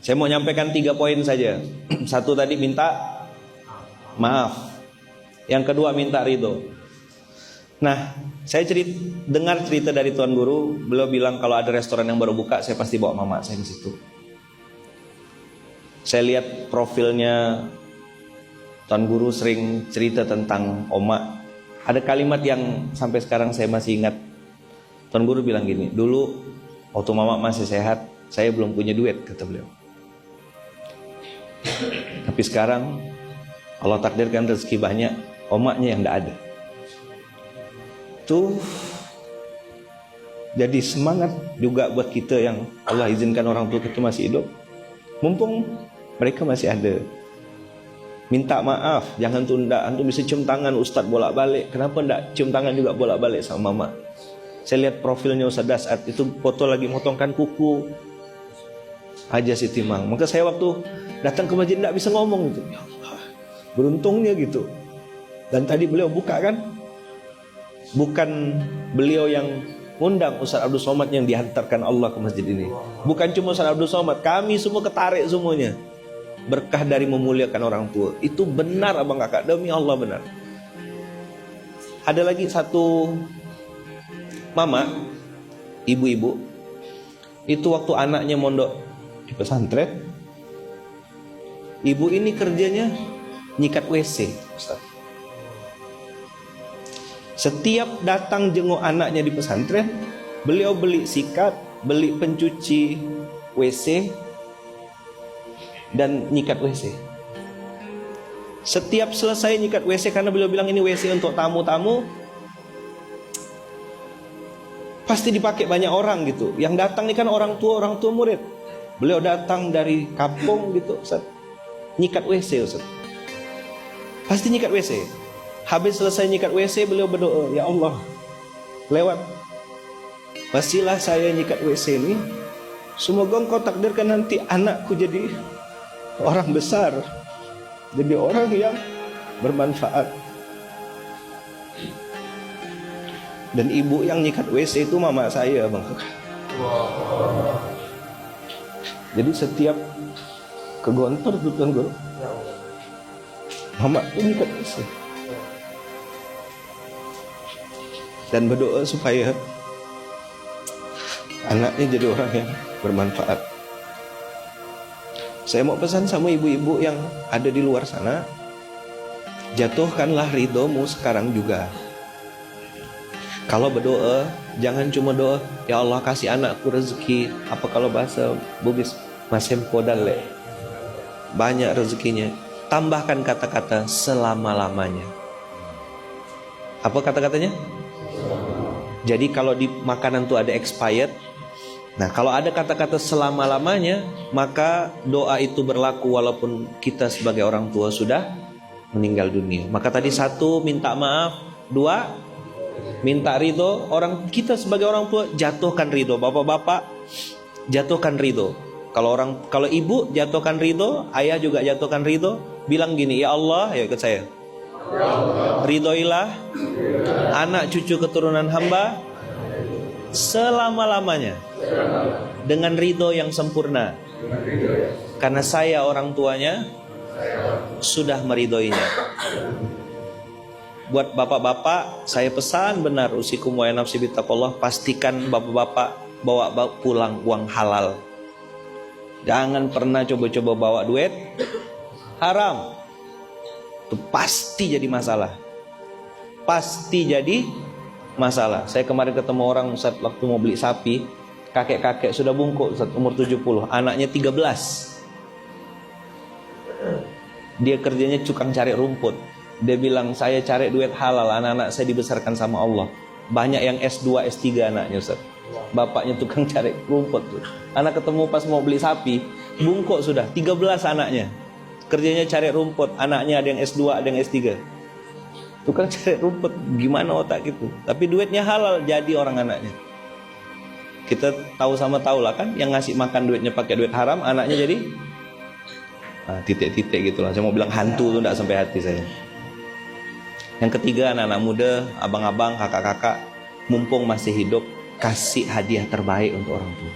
Saya mau nyampaikan 3 poin saja. Satu tadi minta maaf. Yang kedua minta ridho. Nah, saya dengar cerita dari Tuan Guru. Beliau bilang kalau ada restoran yang baru buka, saya pasti bawa mama saya ke situ. Saya lihat profilnya Tuan Guru sering cerita tentang Oma. Ada kalimat yang sampai sekarang saya masih ingat. Tuan Guru bilang gini, dulu waktu mama masih sehat, saya belum punya duit, kata beliau. Tapi sekarang Allah takdirkan rezeki banyak, omaknya yang tidak ada. Tuh jadi semangat juga buat kita yang Allah izinkan orang tua kita masih hidup. Mumpung mereka masih ada. Minta maaf, jangan tunda. Antum bisa cium tangan Ustadz bolak-balik. Kenapa tidak cium tangan juga bolak-balik sama mama? Saya lihat profilnya Ustadz Dasat, itu foto lagi motongkan kuku Haja Siti Mang. Maka saya waktu datang ke masjid tidak bisa ngomong gitu. Ya Allah, beruntungnya gitu. Dan tadi beliau buka kan, bukan beliau yang undang Ustaz Abdul Somad yang dihantarkan Allah ke masjid ini. Bukan cuma Ustaz Abdul Somad, kami semua ketarik semuanya. Berkah dari memuliakan orang tua. Itu benar abang kakak, demi Allah benar. Ada lagi satu mama, ibu-ibu, itu waktu anaknya mondok di pesantren, ibu ini kerjanya nyikat WC, Ustaz. Setiap datang jenguk anaknya di pesantren, beliau beli sikat, beli pencuci WC, dan nyikat WC. Setiap selesai nyikat WC, karena beliau bilang ini WC untuk tamu-tamu, pasti dipakai banyak orang gitu. Yang datang ini kan orang tua murid. Beliau datang dari kampung gitu, Ustaz, nyikat WC, Ustaz. Pasti nyikat WC. Habis selesai nyikat WC, beliau berdoa, ya Allah, lewat pastilah saya nyikat WC ini, semoga Engkau takdirkan nanti anakku jadi orang besar, jadi orang yang bermanfaat. Dan ibu yang nyikat WC itu mama saya, bang. Jadi setiap ke Gontor tuh Tuan Guru, mama tuh nyikat WC. Dan berdoa supaya anaknya jadi orang yang bermanfaat. Saya mau pesan sama ibu-ibu yang ada di luar sana, jatuhkanlah ridhomu sekarang juga. Kalau berdoa, jangan cuma doa, ya Allah kasih anakku rezeki. Apa kalau bahasa Bugis, masempo dalle, banyak rezekinya. Tambahkan kata-kata selama-lamanya. Apa kata-katanya? Jadi kalau di makanan tuh ada expired. Nah, kalau ada kata-kata selama-lamanya, maka doa itu berlaku walaupun kita sebagai orang tua sudah meninggal dunia. Maka tadi 1, minta maaf. 2, minta ridho. Kita sebagai orang tua jatuhkan ridho. Bapak-bapak jatuhkan ridho. Kalau ibu jatuhkan ridho, ayah juga jatuhkan ridho. Bilang gini, ya Allah, ya ikut saya, ridhoilah anak cucu keturunan hamba selama-lamanya dengan ridho yang sempurna, karena saya orang tuanya sudah meridhoinya. Buat bapak-bapak, saya pesan benar, usikum wa nafsi bittaqullah, pastikan bapak-bapak bawa pulang uang halal. Jangan pernah coba-coba bawa duit haram. Itu pasti jadi masalah. Pasti jadi masalah. Saya kemarin ketemu orang, Ustaz, waktu mau beli sapi, kakek-kakek sudah bungkuk, Ustaz, umur 70, anaknya 13. Dia kerjanya tukang cari rumput. Dia bilang, saya cari duit halal, anak-anak saya dibesarkan sama Allah. Banyak yang S2, S3 anaknya, Ustaz. Bapaknya tukang cari rumput tuh. Anak ketemu pas mau beli sapi, bungkuk sudah, 13 anaknya. Kerjanya cari rumput, anaknya ada yang S2, ada yang S3. Tukang cari rumput, gimana otak gitu. Tapi duitnya halal, jadi orang anaknya. Kita tahu sama tahu lah kan, yang ngasih makan duitnya pakai duit haram, anaknya jadi titik-titik gitulah. Saya mau bilang hantu tuh enggak sampai hati saya. Yang ketiga, anak-anak muda, abang-abang, kakak-kakak, mumpung masih hidup, kasih hadiah terbaik untuk orang tua.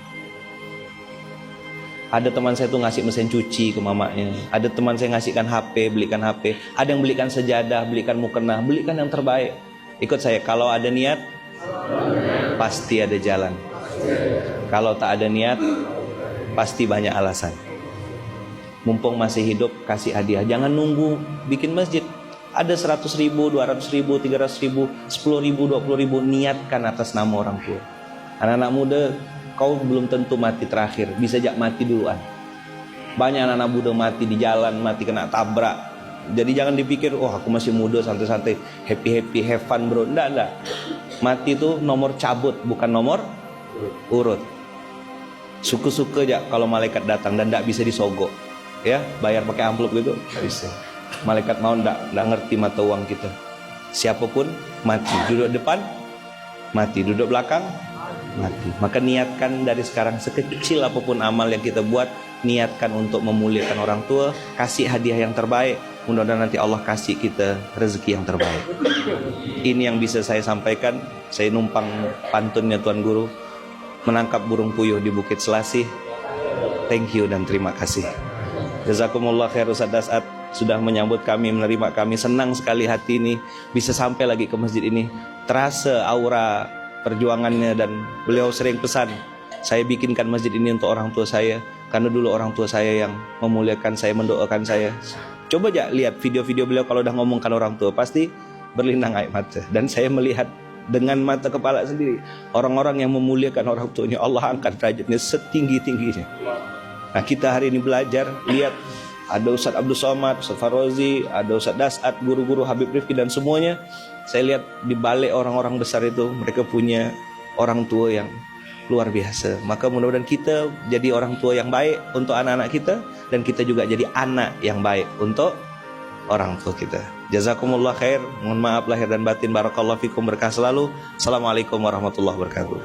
Ada teman saya tuh ngasih mesin cuci ke mamanya. Ada teman saya ngasihkan HP, belikan HP. Ada yang belikan sejadah, belikan mukena, belikan yang terbaik. Ikut saya, kalau ada niat, pasti ada jalan. Kalau tak ada niat, pasti banyak alasan. Mumpung masih hidup, kasih hadiah. Jangan nunggu bikin masjid. Ada 100 ribu, 200 ribu, 300 ribu, 10 ribu, 20 ribu. Niatkan atas nama orang tua. Anak-anak muda, kau belum tentu mati terakhir, bisa jak mati duluan. Banyak anak-anak muda mati di jalan, mati kena tabrak. Jadi jangan dipikir, oh aku masih muda, santai-santai, happy-happy, have fun bro. Enggak. Mati itu nomor cabut, bukan nomor urut. Suka-suka aja kalau malaikat datang dan enggak bisa disogok. Ya, bayar pakai amplop gitu, enggak bisa. Malaikat mau enggak ngerti mata uang kita. Siapapun mati, duduk depan mati, duduk belakang mati. Maka niatkan dari sekarang, sekecil apapun amal yang kita buat, niatkan untuk memuliakan orang tua, kasih hadiah yang terbaik. Mudah-mudahan nanti Allah kasih kita rezeki yang terbaik. Ini yang bisa saya sampaikan. Saya numpang pantunnya Tuan Guru, menangkap burung puyuh di Bukit Selasih. Thank you dan terima kasih. Jazakumullah khair Ustaz Dasat sudah menyambut kami, menerima kami. Senang sekali hati ini bisa sampai lagi ke masjid ini. Terasa aura perjuangannya, dan beliau sering pesan, saya bikinkan masjid ini untuk orang tua saya, karena dulu orang tua saya yang memuliakan saya, mendoakan saya. Coba aja lihat video-video beliau kalau udah ngomongkan orang tua, pasti berlinang air mata. Dan saya melihat dengan mata kepala sendiri, orang-orang yang memuliakan orang tuanya, Allah angkat derajatnya setinggi-tingginya. Nah, kita hari ini belajar, lihat ada Ustaz Abdul Somad, Ustaz Farozi, ada Ustaz Dasat, guru-guru Habib Rifki dan semuanya. Saya lihat di balik orang-orang besar itu, mereka punya orang tua yang luar biasa. Maka mudah-mudahan kita jadi orang tua yang baik untuk anak-anak kita, dan kita juga jadi anak yang baik untuk orang tua kita. Jazakumullah khair. Mohon maaf lahir dan batin. Barakallahu fikum, berkah selalu. Assalamualaikum warahmatullahi wabarakatuh.